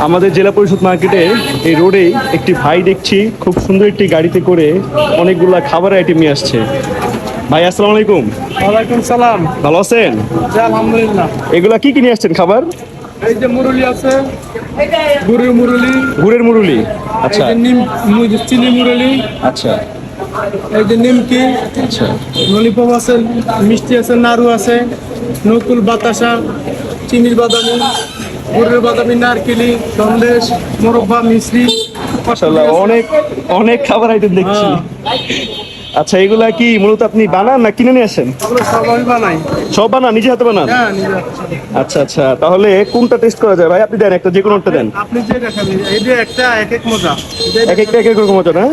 আমাদের জেলা পরিষদ মার্কেটে এই রোডে একটি ভাই দেখছি খুব সুন্দর একটি গাড়িতে করে অনেকগুলা খাবার আইটেম নিয়ে আসছে। ভাই আসসালামু আলাইকুম। ওয়ালাইকুম সালাম। ভালো আছেন? জি, আলহামদুলিল্লাহ। এগুলা কি কি নিয়ে আসছেন খাবার? এই যে মুরুলি আছে, গুড়ের মুরুলি, গুড়ের মুরুলি। এই আচ্ছা যে চিনি মুরুলি, আচ্ছা এই যে নিমকি, আচ্ছা ললিপপ আছে, মিষ্টি আছে, নাড়ু আছে, নকুল বাতাসা, চিনির বাদামি, গুড়ের বাদামি, নারকেলি, সন্দেশ, মোরব্বা, মিশ্রি। মাশাআল্লাহ, অনেক অনেক খাবার আইটেম দেখছি। আচ্ছা, এগুলা কি মূলত আপনি বানান না কিনে নিয়ে আসেন? আমরা সব আমি বানাই। সব বানান, নিজে হাতে বানান? হ্যাঁ, নিজে হাতে। আচ্ছা আচ্ছা, তাহলে কোনটা টেস্ট করা যায় ভাই? আপনি দেন একটা, যে কোনো একটা দেন। আপনি যেটা খাবেন, এই যে একটা এক এক মজা। এক একটা এক এক রকম মজা না?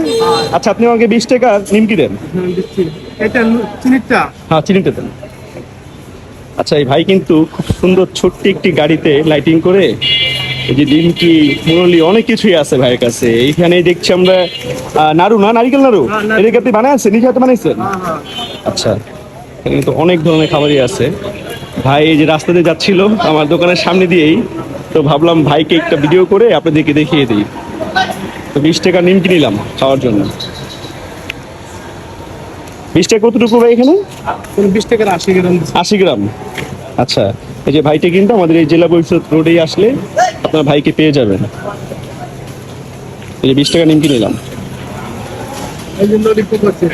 আচ্ছা, আপনি আমাকে 20 টাকা নিমকি দেন। দিচ্ছি। এটা চিনিটা। হ্যাঁ, চিনিটা দেন। আচ্ছা, এই ভাই কিন্তু খুব সুন্দর ছোট্ট একটি গাড়িতে লাইটিং করে এই যে নিমকি, মুরলি, অনেক কিছুই আছে ভাইয়ের কাছে। এইখানে দেখছি আমরা নাড়ু, না নারিকেল নাড়ু, হ্যাঁ, নাড়ু। এদিকে আপনি বানাইছেন, নিজে হাতে বানাইছেন? হ্যাঁ, হ্যাঁ। আচ্ছা, এখানে কিন্তু অনেক ধরনের খাবারই আছে। ভাই এই যে রাস্তা দিয়ে যাচ্ছিল আমার দোকানের সামনে দিয়েই, তো ভাবলাম ভাইকে একটা ভিডিও করে আপনাদেরকে দেখিয়ে দিই। তো 20 টাকা নিমকি নিলাম খাওয়ার জন্য। 20 টাকা কতটুকু ভাই এখানে? 20 টাকার 80 গ্রাম দিচ্ছি। 80 গ্রাম। আচ্ছা, এই যে ভাইটা কিন্তু আমাদের এই জেলা পরিষদ রোডেই আসলে আপনার ভাইকে পেয়ে যাবেন। এই যে 20 টাকা নিমকি নিলাম। এই যে ললিপপ আছে,